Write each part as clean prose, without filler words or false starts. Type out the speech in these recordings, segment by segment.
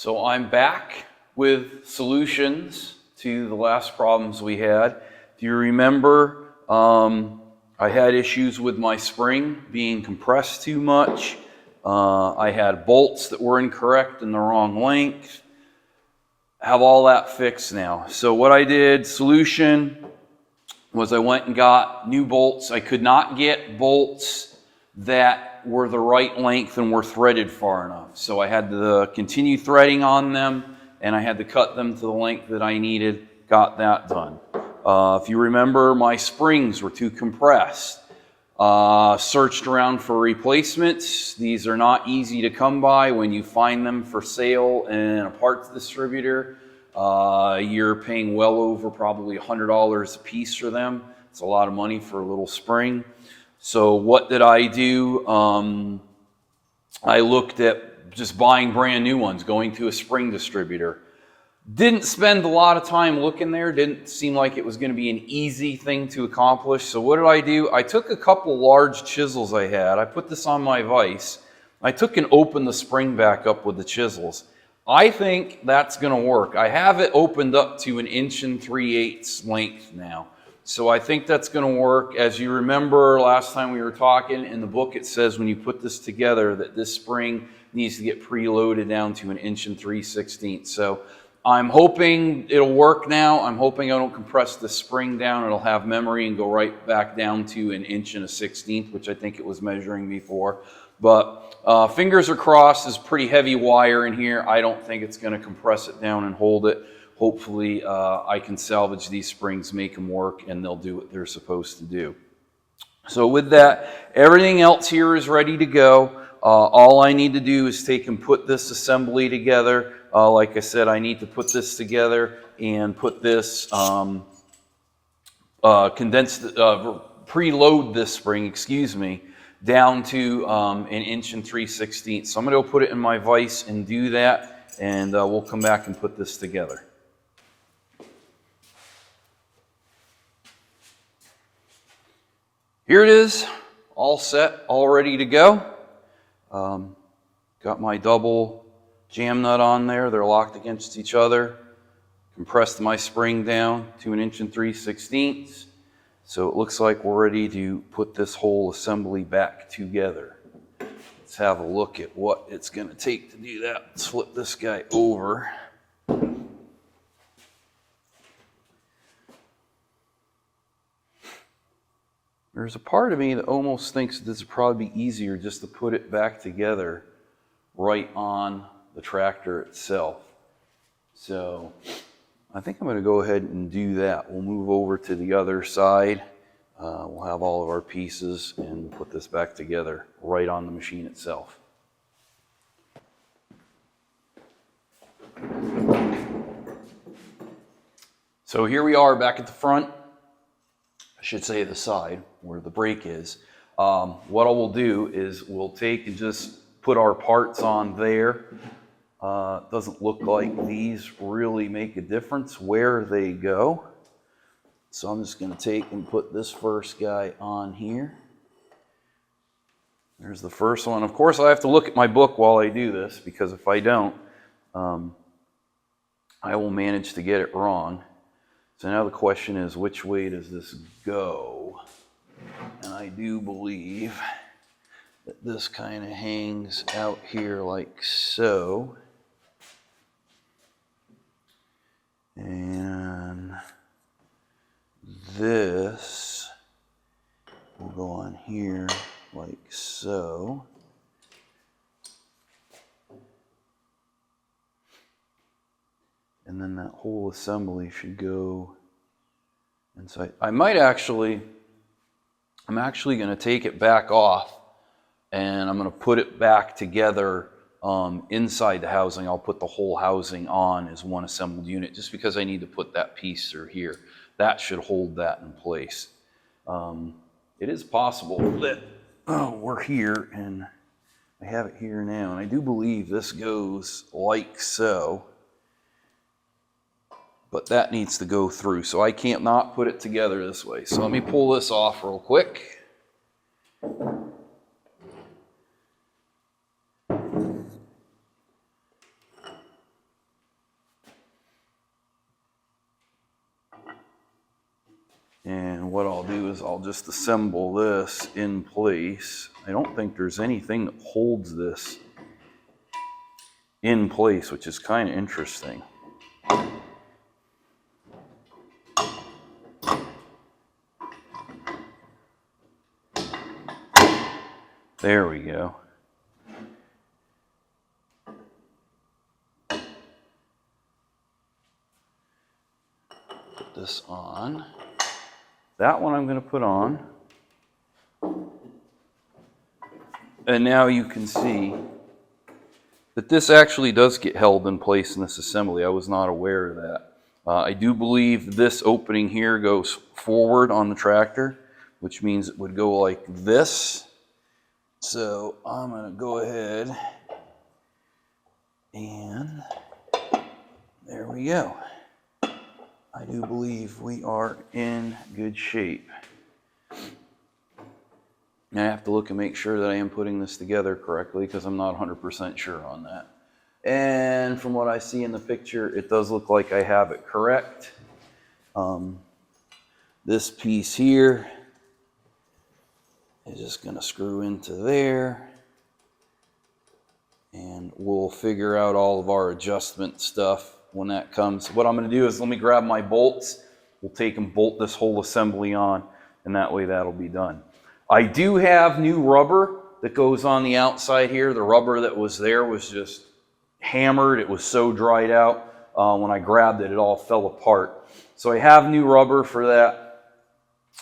So I'm back with solutions to the last problems we had. Do you remember I had issues with my spring being compressed too much. I had bolts that were incorrect and the wrong length. Have all that fixed now. So what I did, solution, was I went and got new bolts. I could not get bolts that were the right length and were threaded far enough. So I had to continue threading on them, and I had to cut them to the length that I needed. Got that done. If you remember, my springs were too compressed. Searched around for replacements. These are not easy to come by. When you find them for sale in a parts distributor, you're paying well over probably $100 a piece for them. It's a lot of money for a little spring. So what did I do? I looked at just buying brand new ones, going to a spring distributor. Didn't spend a lot of time looking there. Didn't seem like it was going to be an easy thing to accomplish. So what did I do? I took a couple large chisels I had. I put this on my vise. I took and opened the spring back up with the chisels. I think that's going to work. I have it opened up to 1 3/8" length now. So I think that's going to work. As you remember last time we were talking, in the book it says when you put this together that this spring needs to get preloaded down to 1 3/16". So I'm hoping it'll work now. I'm hoping I don't compress the spring down. It'll have memory and go right back down to 1 1/16", which I think it was measuring before. But fingers are crossed. There's pretty heavy wire in here. I don't think it's going to compress it down and hold it. Hopefully I can salvage these springs, make them work, and they'll do what they're supposed to do. So with that, everything else here is ready to go. All I need to do is take and put this assembly together. Like I said, I need to put this together and put this preload this spring, down to 1 3/16". So I'm going to go put it in my vise and do that, and we'll come back and put this together. Here it is, all set, all ready to go. Got my double jam nut on there. They're locked against each other. Compressed my spring down to 1 3/16". So it looks like we're ready to put this whole assembly back together. Let's have a look at what it's going to take to do that. Let's flip this guy over. There's a part of me that almost thinks this would probably be easier just to put it back together right on the tractor itself. So I think I'm going to go ahead and do that. We'll move over to the other side. We'll have all of our pieces and put this back together right on the machine itself. So here we are back at the front. I should say the side where the brake is. What I will do is we'll take and just put our parts on there. Doesn't look like these really make a difference where they go. So I'm just going to take and put this first guy on here. There's the first one. Of course, I have to look at my book while I do this, because if I don't, I will manage to get it wrong. So now the question is, which way does this go? And I do believe that this kind of hangs out here like so. And this will go on here like so. And then that whole assembly should go inside. I'm actually going to take it back off, and I'm going to put it back together inside the housing. I'll put the whole housing on as one assembled unit, just because I need to put that piece through here. That should hold that in place. It is possible that we're here, and I have it here now, and I do believe this goes like so. But that needs to go through, so I can't not put it together this way. So let me pull this off real quick. And what I'll do is I'll just assemble this in place. I don't think there's anything that holds this in place, which is kind of interesting. There we go. Put this on. That one I'm going to put on. And now you can see that this actually does get held in place in this assembly. I was not aware of that. I do believe this opening here goes forward on the tractor, which means it would go like this. So I'm going to go ahead and there we go. I do believe we are in good shape. I have to look and make sure that I am putting this together correctly because I'm not 100% sure on that. And from what I see in the picture, it does look like I have it correct. This piece here is just going to screw into there. And we'll figure out all of our adjustment stuff when that comes. What I'm going to do is let me grab my bolts. We'll take and bolt this whole assembly on, and that way that'll be done. I do have new rubber that goes on the outside here. The rubber that was there was just hammered. It was so dried out. When I grabbed it, it all fell apart. So I have new rubber for that.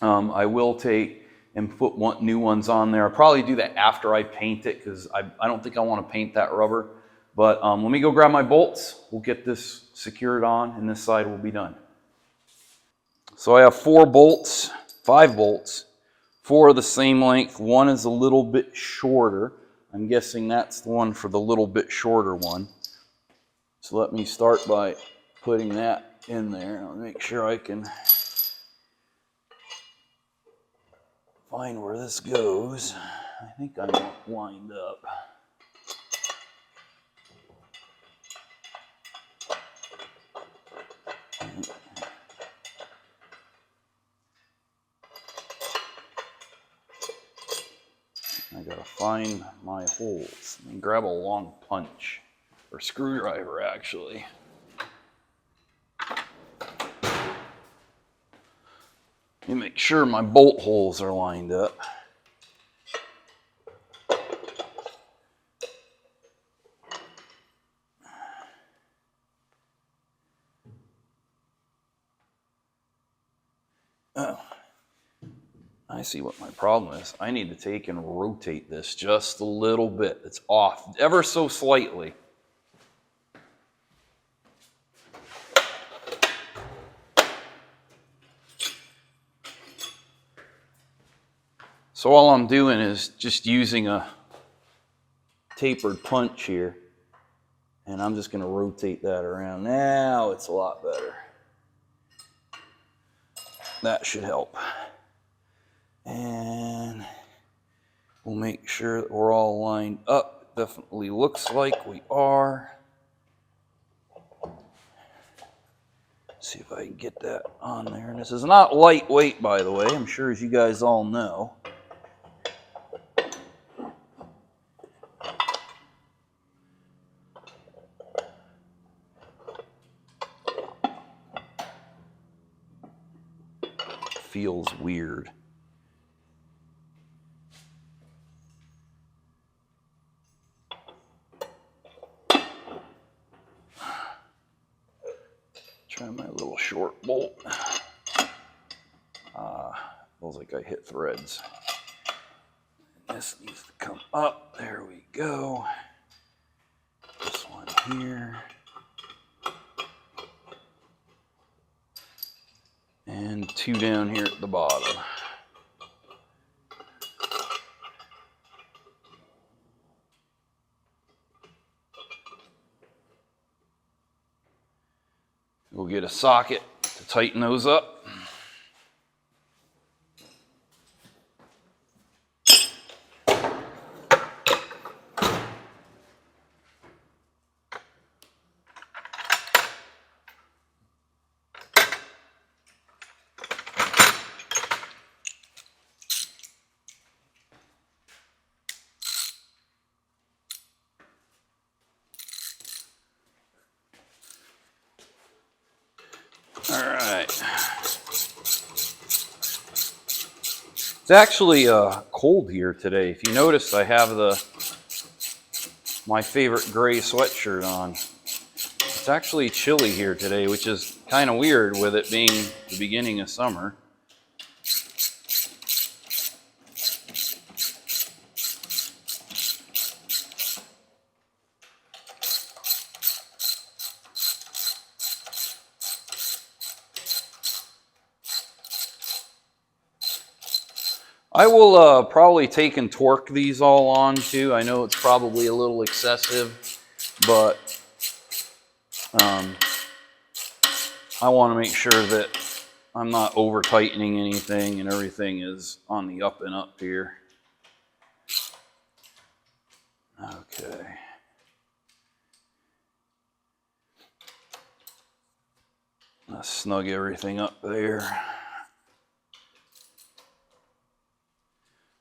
I will take and put new ones on there. I'll probably do that after I paint it because I don't think I want to paint that rubber. But let me go grab my bolts. We'll get this secured on, and this side will be done. So I have 5 bolts. 4 are the same length. One is a little bit shorter. I'm guessing that's the one for the little bit shorter one. So let me start by putting that in there. I'll make sure I can find where this goes. I think I'm lined up. I gotta find my holes. Let me grab a long punch, or screwdriver actually. Let me make sure my bolt holes are lined up. Oh, I see what my problem is. I need to take and rotate this just a little bit. It's off ever so slightly. So all I'm doing is just using a tapered punch here, and I'm just going to rotate that around. Now it's a lot better. That should help. And we'll make sure that we're all lined up. Definitely looks like we are. See if I can get that on there. And this is not lightweight, by the way. I'm sure as you guys all know. Feels weird. Try my little short bolt. Feels like I hit threads. This needs to come up. There we go. This one here. And 2 down here at the bottom. We'll get a socket to tighten those up. All right. It's actually cold here today. If you notice, I have my favorite gray sweatshirt on. It's actually chilly here today, which is kind of weird with it being the beginning of summer. I will probably take and torque these all on too. I know it's probably a little excessive, but I want to make sure that I'm not over tightening anything and everything is on the up and up here. Okay. Let's snug everything up there.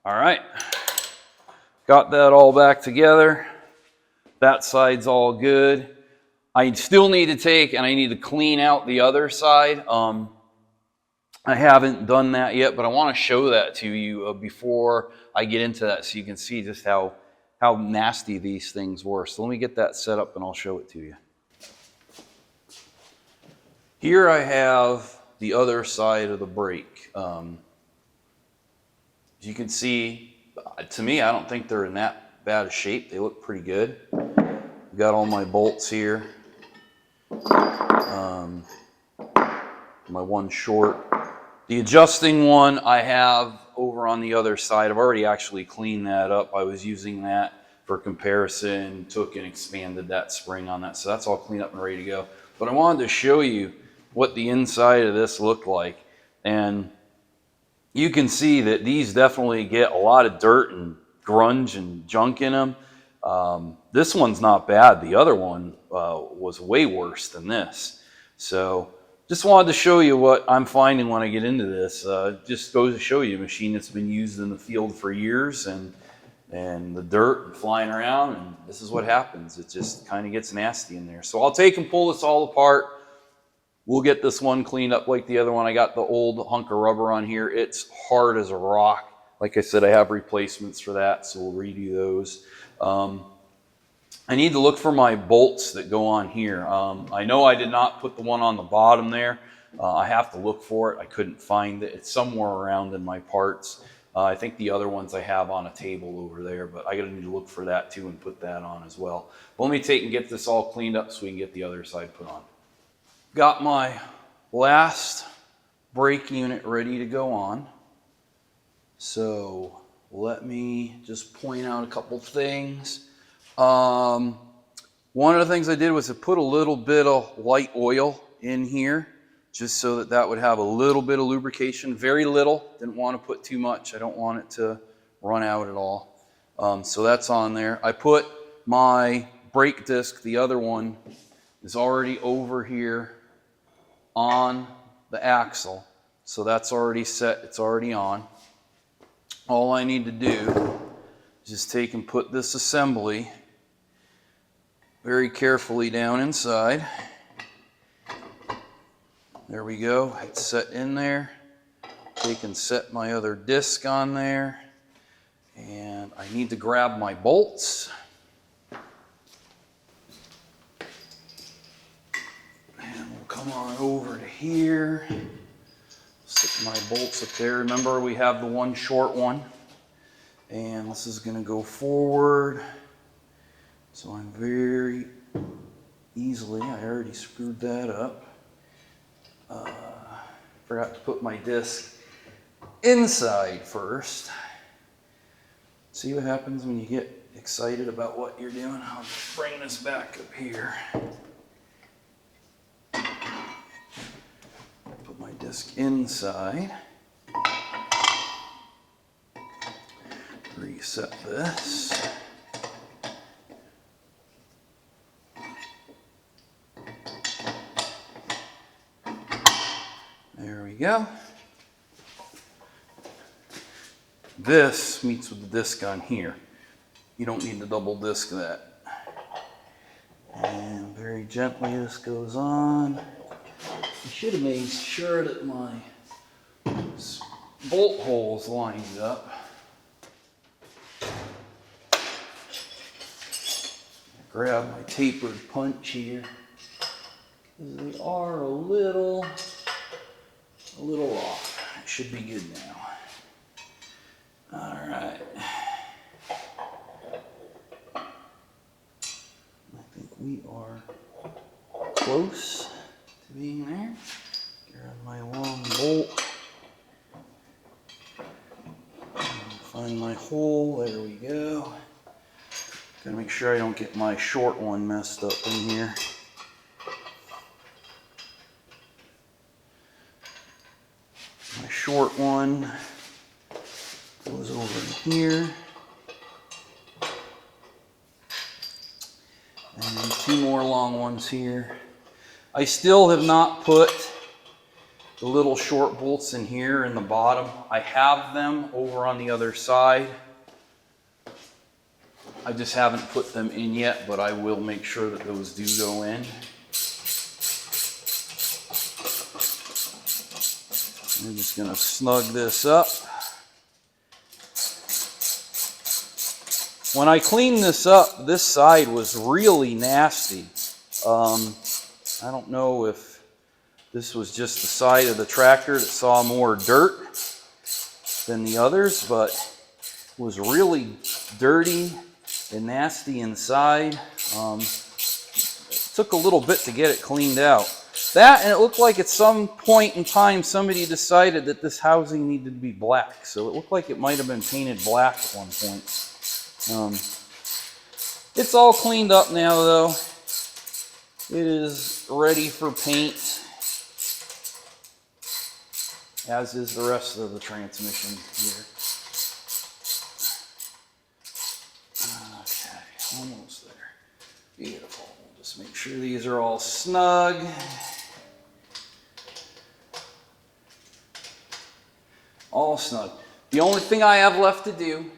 All right. Got that all back together. That side's all good. I still need to take and I need to clean out the other side. I haven't done that yet, but I want to show that to you before I get into that so you can see just how nasty these things were. So let me get that set up and I'll show it to you. Here I have the other side of the brake. As you can see, to me, I don't think they're in that bad a shape. They look pretty good. I've got all my bolts here. My one short. The adjusting one I have over on the other side. I've already actually cleaned that up. I was using that for comparison, took and expanded that spring on that. So that's all cleaned up and ready to go. But I wanted to show you what the inside of this looked like. And you can see that these definitely get a lot of dirt and grunge and junk in them. This one's not bad. The other one was way worse than this. So just wanted to show you what I'm finding when I get into this. Just goes to show you a machine that's been used in the field for years and the dirt and flying around, and this is what happens. It just kind of gets nasty in there. So I'll take and pull this all apart. We'll get this one cleaned up like the other one. I got the old hunk of rubber on here. It's hard as a rock. Like I said, I have replacements for that, so we'll redo those. I need to look for my bolts that go on here. I know I did not put the one on the bottom there. I have to look for it. I couldn't find it. It's somewhere around in my parts. I think the other ones I have on a table over there, but I gotta need to look for that too and put that on as well. But let me take and get this all cleaned up so we can get the other side put on. Got my last brake unit ready to go on. So let me just point out a couple things. One of the things I did was to put a little bit of light oil in here just so that that would have a little bit of lubrication, very little. Didn't want to put too much. I don't want it to run out at all. So that's on there. I put my brake disc, the other one is already over here on the axle. So that's already set, it's already on. All I need to do is just take and put this assembly very carefully down inside. There we go, it's set in there. Take and set my other disc on there. And I need to grab my bolts. And we'll come on over to here. Stick my bolts up there. Remember, we have the one short one. And this is gonna go forward. So I'm very easily, I already screwed that up. Forgot to put my disc inside first. See what happens when you get excited about what you're doing. I'll just bring this back up here. Put my disc inside. Reset this. There we go. This meets with the disc on here. You don't need to double disc that. And very gently this goes on. I should have made sure that my bolt holes lined up. Grab my tapered punch here, because they are a little off. It should be good now. All right. I think we are close to being there. Grab my long bolt. Find my hole. There we go. Gotta make sure I don't get my short one messed up in here. My short one goes over in here. And 2 more long ones here. I still have not put the little short bolts in here in the bottom. I have them over on the other side. I just haven't put them in yet, but I will make sure that those do go in. I'm just going to snug this up. When I cleaned this up, this side was really nasty. I don't know if this was just the side of the tractor that saw more dirt than the others, but it was really dirty and nasty inside. It took a little bit to get it cleaned out. That, and it looked like at some point in time somebody decided that this housing needed to be black. So it looked like it might have been painted black at one point. It's all cleaned up now though. It is ready for paint, as is the rest of the transmission here. Okay, almost there. Beautiful. We'll just make sure these are all snug. All snug. The only thing I have left to do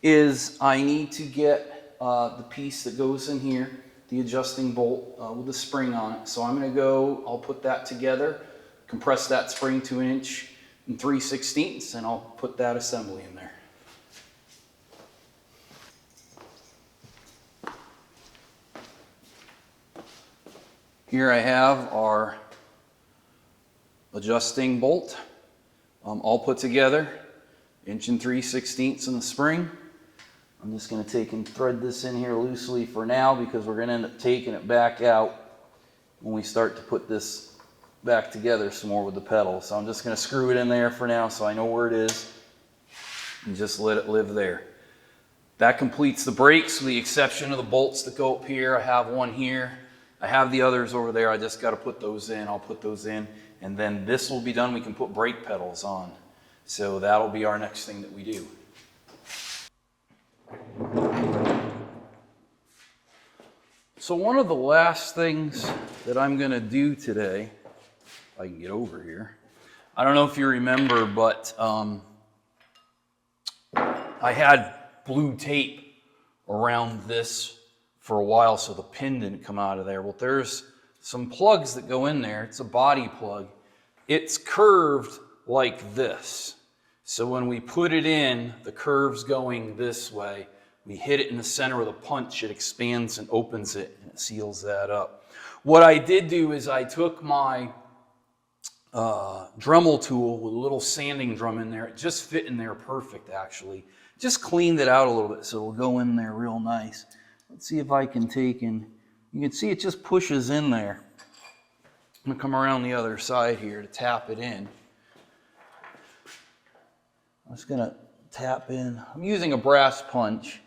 is I need to get the piece that goes in here, the adjusting bolt with the spring on it. So I'm going to go, I'll put that together, compress that spring to 1 inch and 3/16, and I'll put that assembly in there. Here I have our adjusting bolt all put together, 1 and 3/16 in the spring. I'm just going to take and thread this in here loosely for now, because we're going to end up taking it back out when we start to put this back together some more with the pedal. So I'm just going to screw it in there for now so I know where it is and just let it live there. That completes the brakes with the exception of the bolts that go up here. I have one here. I have the others over there. I just got to put those in. I'll put those in, and then this will be done. We can put brake pedals on. So that'll be our next thing that we do. So one of the last things that I'm going to do today, if I can get over here, I don't know if you remember, but I had blue tape around this for a while so the pin didn't come out of there. Well, there's some plugs that go in there. It's a body plug. It's curved like this. So when we put it in, the curve's going this way. We hit it in the center with a punch, it expands and opens it, and it seals that up. What I did do is I took my Dremel tool with a little sanding drum in there. It just fit in there perfect, actually. Just cleaned it out a little bit so it'll go in there real nice. Let's see if I can take and, you can see it just pushes in there. I'm going to come around the other side here to tap it in. I'm just going to tap in. I'm using a brass punch.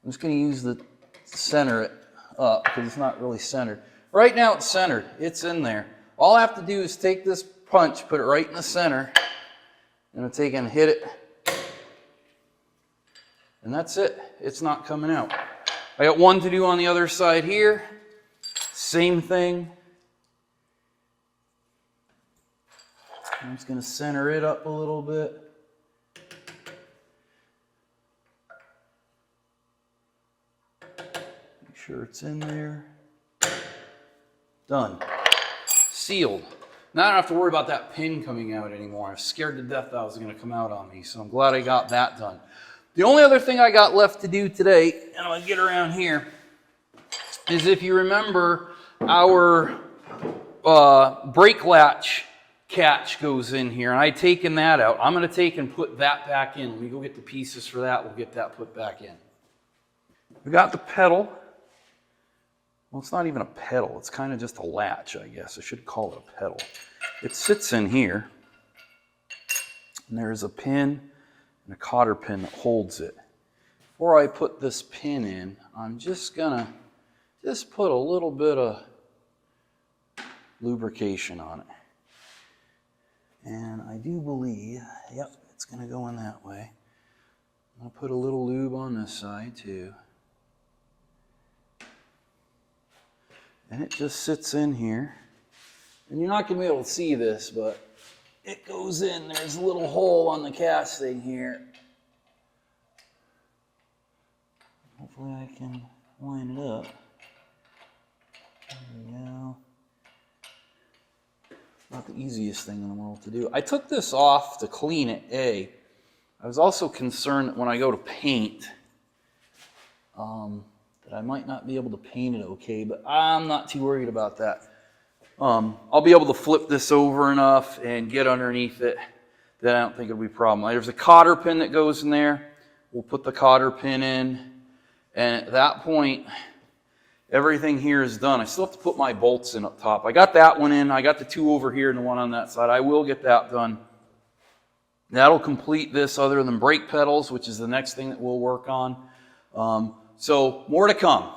I'm just going to use the center it up because it's not really centered. Right now it's centered. It's in there. All I have to do is take this punch, put it right in the center, and I'll take and hit it. And that's it. It's not coming out. I got one to do on the other side here. Same thing. I'm just going to center it up a little bit. Make sure it's in there. Done. Sealed. Now I don't have to worry about that pin coming out anymore. I was scared to death that was going to come out on me, so I'm glad I got that done. The only other thing I got left to do today, and I'm going to get around here, is if you remember our brake latch catch goes in here, and I had taken that out. I'm going to take and put that back in. Let me go get the pieces for that. We'll get that put back in. We got the pedal. Well, it's not even a pedal. It's kind of just a latch, I guess. I should call it a pedal. It sits in here, and there's a pin and a cotter pin that holds it. Before I put this pin in, I'm just gonna put a little bit of lubrication on it. And I do believe, yep, it's gonna go in that way. I'm gonna put a little lube on this side too. And it just sits in here. And you're not gonna be able to see this, but it goes in. There's a little hole on the casting here. Hopefully I can line it up. There we go. Not the easiest thing in the world to do. I took this off to clean it, I was also concerned that when I go to paint, that I might not be able to paint it okay, but I'm not too worried about that. I'll be able to flip this over enough and get underneath it that I don't think it'll be a problem. There's a cotter pin that goes in there. We'll put the cotter pin in, and at that point, everything here is done. I still have to put my bolts in up top. I got that one in. I got the two over here and the one on that side. I will get that done. That'll complete this other than brake pedals, which is the next thing that we'll work on. So more to come.